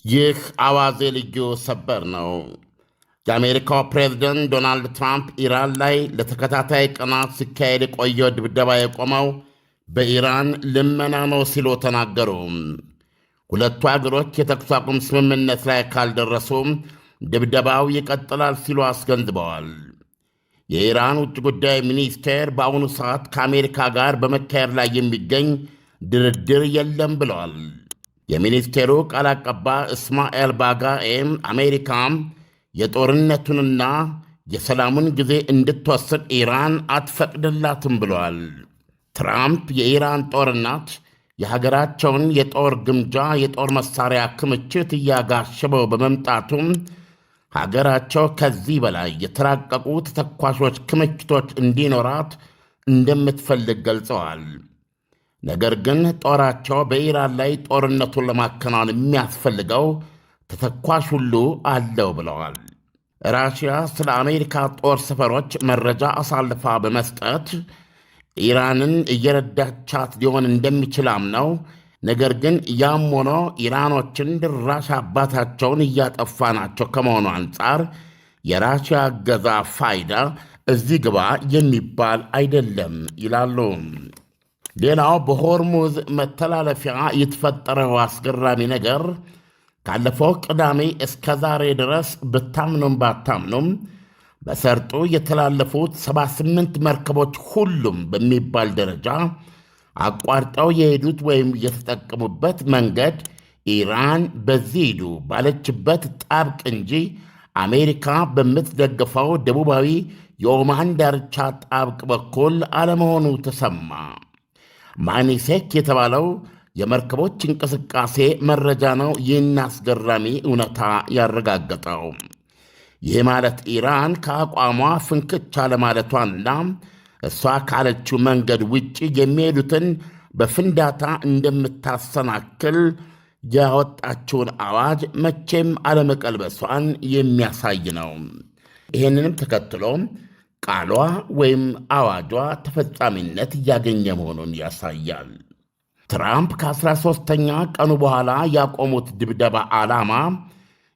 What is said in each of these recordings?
ይህ አዋዜ ልዩ ሰበር ነው። የአሜሪካው ፕሬዝደንት ዶናልድ ትራምፕ ኢራን ላይ ለተከታታይ ቀናት ሲካሄድ የቆየው ድብደባ የቆመው በኢራን ልመና ነው ሲሉ ተናገሩ። ሁለቱ አገሮች የተኩስ አቁም ስምምነት ላይ ካልደረሱ ድብደባው ይቀጥላል ሲሉ አስገንዝበዋል። የኢራን ውጭ ጉዳይ ሚኒስቴር በአሁኑ ሰዓት ከአሜሪካ ጋር በመካሄድ ላይ የሚገኝ ድርድር የለም ብለዋል። የሚኒስቴሩ ቃል አቀባይ እስማኤል ባጋኤም አሜሪካ የጦርነቱንና የሰላሙን ጊዜ እንድትወስድ ኢራን አትፈቅድላትም ብለዋል። ትራምፕ የኢራን ጦርነት የሀገራቸውን የጦር ግምጃ የጦር መሣሪያ ክምችት እያጋሸበው በመምጣቱም ሀገራቸው ከዚህ በላይ የተራቀቁ ተተኳሾች ክምችቶች እንዲኖራት እንደምትፈልግ ገልጸዋል። ነገር ግን ጦራቸው በኢራን ላይ ጦርነቱን ለማከናወን የሚያስፈልገው ተተኳሽ ሁሉ አለው ብለዋል። ራሽያ ስለ አሜሪካ ጦር ሰፈሮች መረጃ አሳልፋ በመስጠት ኢራንን እየረዳቻት ሊሆን እንደሚችል አምነው፣ ነገር ግን ያም ሆኖ ኢራኖችን ድራሽ አባታቸውን እያጠፋ ናቸው ከመሆኑ አንጻር የራሽያ እገዛ ፋይዳ እዚህ ግባ የሚባል አይደለም ይላሉ። ሌላው በሆርሙዝ መተላለፊያ የተፈጠረው አስገራሚ ነገር ካለፈው ቅዳሜ እስከ ዛሬ ድረስ ብታምኑም ባታምኑም በሰርጡ የተላለፉት 78 መርከቦች ሁሉም በሚባል ደረጃ አቋርጠው የሄዱት ወይም የተጠቀሙበት መንገድ ኢራን በዚህ ሂዱ ባለችበት ጣብቅ እንጂ አሜሪካ በምትደግፈው ደቡባዊ የኦማን ዳርቻ ጣብቅ በኩል አለመሆኑ ተሰማ። ማኒሴክ የተባለው የመርከቦች እንቅስቃሴ መረጃ ነው ይህን አስገራሚ እውነታ ያረጋገጠው። ይህ ማለት ኢራን ከአቋሟ ፍንክች አለማለቷንና እሷ ካለችው መንገድ ውጭ የሚሄዱትን በፍንዳታ እንደምታሰናክል ያወጣችውን አዋጅ መቼም አለመቀልበሷን የሚያሳይ ነው። ይህንንም ተከትሎ ቃሏ ወይም አዋጇ ተፈጻሚነት እያገኘ መሆኑን ያሳያል። ትራምፕ ከ13ኛ ቀኑ በኋላ ያቆሙት ድብደባ ዓላማ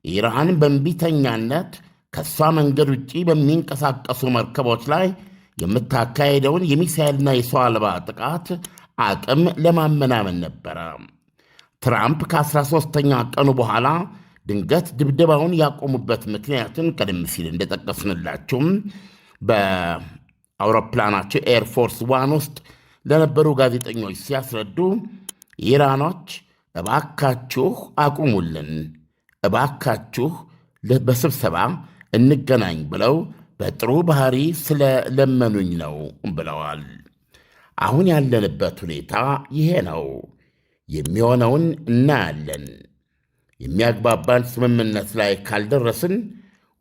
ኢራን በእንቢተኛነት ከእሷ መንገድ ውጭ በሚንቀሳቀሱ መርከቦች ላይ የምታካሄደውን የሚሳኤልና የሰው አልባ ጥቃት አቅም ለማመናመን ነበረ። ትራምፕ ከ13ኛ ቀኑ በኋላ ድንገት ድብደባውን ያቆሙበት ምክንያትን ቀደም ሲል እንደጠቀስንላችሁም በአውሮፕላናቸው ኤርፎርስ ዋን ውስጥ ለነበሩ ጋዜጠኞች ሲያስረዱ ኢራኖች እባካችሁ አቁሙልን፣ እባካችሁ በስብሰባ እንገናኝ ብለው በጥሩ ባህሪ ስለለመኑኝ ነው ብለዋል። አሁን ያለንበት ሁኔታ ይሄ ነው። የሚሆነውን እናያለን። የሚያግባባን ስምምነት ላይ ካልደረስን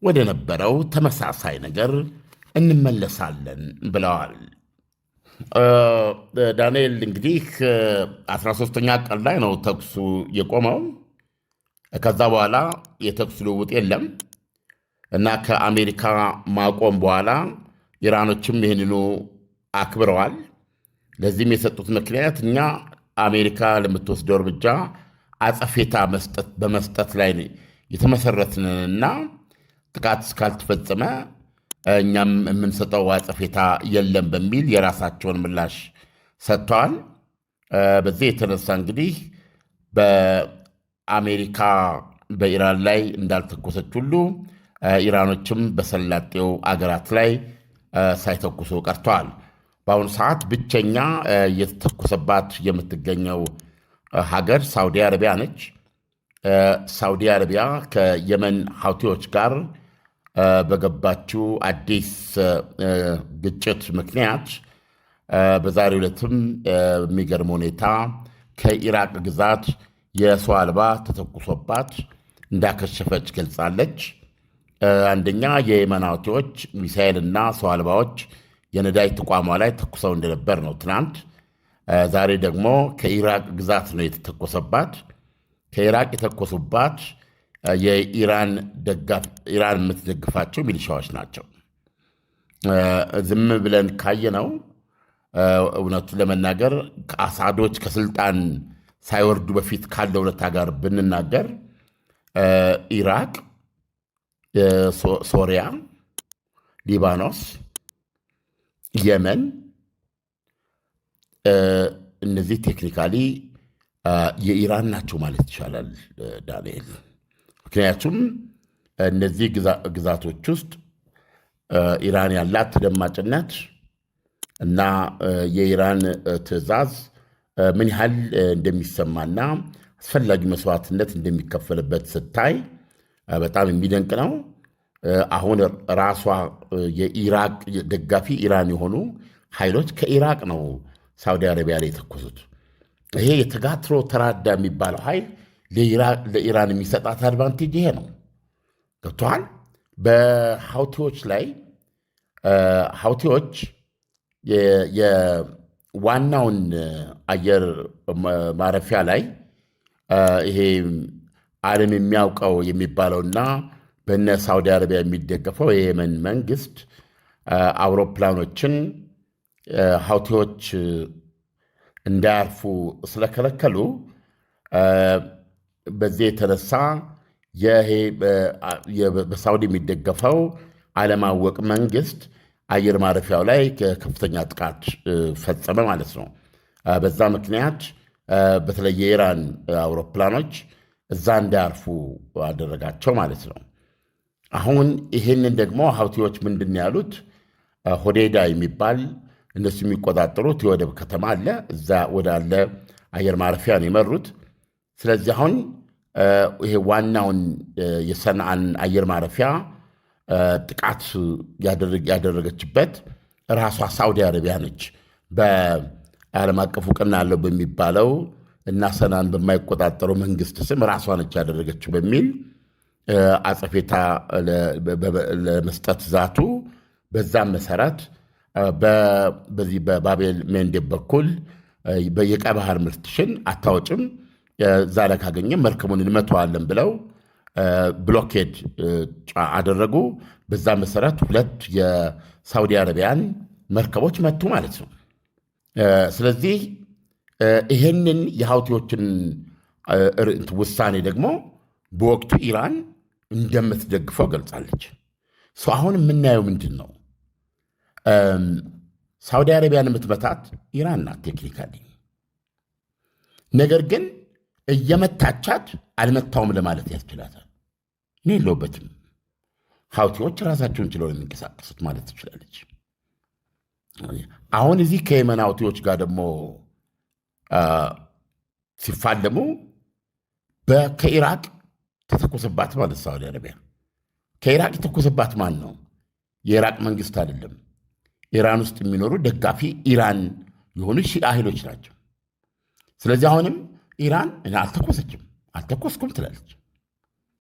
ወደ ነበረው ተመሳሳይ ነገር እንመለሳለን ብለዋል። ዳንኤል እንግዲህ 13ኛ ቀን ላይ ነው ተኩሱ የቆመው። ከዛ በኋላ የተኩስ ልውውጥ የለም እና ከአሜሪካ ማቆም በኋላ ኢራኖችም ይህንኑ አክብረዋል። ለዚህም የሰጡት ምክንያት እኛ አሜሪካ ለምትወስደው እርምጃ አጸፌታ በመስጠት ላይ የተመሰረትንና ጥቃት እስካልተፈጸመ እኛም የምንሰጠው አጸፌታ የለም በሚል የራሳቸውን ምላሽ ሰጥተዋል። በዚህ የተነሳ እንግዲህ በአሜሪካ በኢራን ላይ እንዳልተኮሰች ሁሉ ኢራኖችም በሰላጤው አገራት ላይ ሳይተኩሱ ቀርተዋል። በአሁኑ ሰዓት ብቸኛ የተተኮሰባት የምትገኘው ሀገር ሳውዲ አረቢያ ነች። ሳውዲ አረቢያ ከየመን ሀውቲዎች ጋር በገባችው አዲስ ግጭት ምክንያት በዛሬው ዕለትም የሚገርም ሁኔታ ከኢራቅ ግዛት የሰው አልባ ተተኩሶባት እንዳከሸፈች ገልጻለች። አንደኛ የየመን ሀውቲዎች ሚሳኤልና ሰው አልባዎች የነዳጅ ተቋሟ ላይ ተኩሰው እንደነበር ነው ትናንት። ዛሬ ደግሞ ከኢራቅ ግዛት ነው የተተኮሰባት። ከኢራቅ የተኮሱባት የኢራን የምትደግፋቸው ሚሊሻዎች ናቸው። ዝም ብለን ካየነው እውነቱን ለመናገር አሳዶች ከስልጣን ሳይወርዱ በፊት ካለው ሁኔታ ጋር ብንናገር ኢራቅ፣ ሶሪያ፣ ሊባኖስ፣ የመን እነዚህ ቴክኒካሊ የኢራን ናቸው ማለት ይቻላል ዳንኤል። ምክንያቱም እነዚህ ግዛቶች ውስጥ ኢራን ያላት ተደማጭነት እና የኢራን ትዕዛዝ ምን ያህል እንደሚሰማና አስፈላጊ መስዋዕትነት እንደሚከፈልበት ስታይ በጣም የሚደንቅ ነው። አሁን ራሷ የኢራቅ ደጋፊ ኢራን የሆኑ ኃይሎች ከኢራቅ ነው ሳውዲ አረቢያ ላይ የተኮሱት። ይሄ የተጋትሮ ተራዳ የሚባለው ኃይል ለኢራን የሚሰጣት አድቫንቴጅ ይሄ ነው። ገብቶሃል? በሐውቲዎች ላይ ሐውቲዎች የዋናውን አየር ማረፊያ ላይ ይሄ ዓለም የሚያውቀው የሚባለውና በነ ሳውዲ አረቢያ የሚደገፈው የየመን መንግስት አውሮፕላኖችን ሐውቲዎች እንዳያርፉ ስለከለከሉ በዚህ የተነሳ በሳውዲ የሚደገፈው አለማወቅ መንግስት አየር ማረፊያው ላይ ከፍተኛ ጥቃት ፈጸመ ማለት ነው። በዛ ምክንያት በተለይ የኢራን አውሮፕላኖች እዛ እንዳያርፉ አደረጋቸው ማለት ነው። አሁን ይህንን ደግሞ ሐውቲዎች ምንድን ያሉት ሆዴዳ የሚባል እነሱ የሚቆጣጠሩት የወደብ ከተማ አለ። እዛ ወዳለ አየር ማረፊያ ነው የመሩት። ስለዚህ አሁን ይሄ ዋናውን የሰንዓን አየር ማረፊያ ጥቃት ያደረገችበት ራሷ ሳውዲ አረቢያ ነች። በዓለም አቀፍ እውቅና ያለው በሚባለው እና ሰንዓን በማይቆጣጠረው መንግስት ስም ራሷ ነች ያደረገችው በሚል አጸፌታ ለመስጠት ዛቱ። በዛም መሰረት በዚህ በባቤል ሜንዴብ በኩል የቀይ ባህር ምርትሽን አታወጭም፣ እዛ ላይ ካገኘ መርከቡን እንመተዋለን ብለው ብሎኬድ አደረጉ። በዛ መሰረት 2 የሳውዲ አረቢያን መርከቦች መቱ ማለት ነው። ስለዚህ ይህንን የሐውቲዎችን ውሳኔ ደግሞ በወቅቱ ኢራን እንደምትደግፈው ገልጻለች። አሁን የምናየው ምንድን ነው? ሳውዲ አረቢያን የምትመታት ኢራን ናት ቴክኒካሊ። ነገር ግን እየመታቻት አልመታውም ለማለት ያስችላታል። እኔ የለሁበትም። ሐውቲዎች ራሳቸውን ችለው የሚንቀሳቀሱት ማለት ትችላለች። አሁን እዚህ ከየመን ሐውቲዎች ጋር ደግሞ ሲፋለሙ ከኢራቅ ተተኮሰባት ማለት ሳውዲ አረቢያ። ከኢራቅ የተኮሰባት ማን ነው? የኢራቅ መንግስት አይደለም። ኢራን ውስጥ የሚኖሩ ደጋፊ ኢራን የሆኑ ሺዓ ኃይሎች ናቸው። ስለዚህ አሁንም ኢራን አልተኮሰችም፣ አልተኮስኩም ትላለች።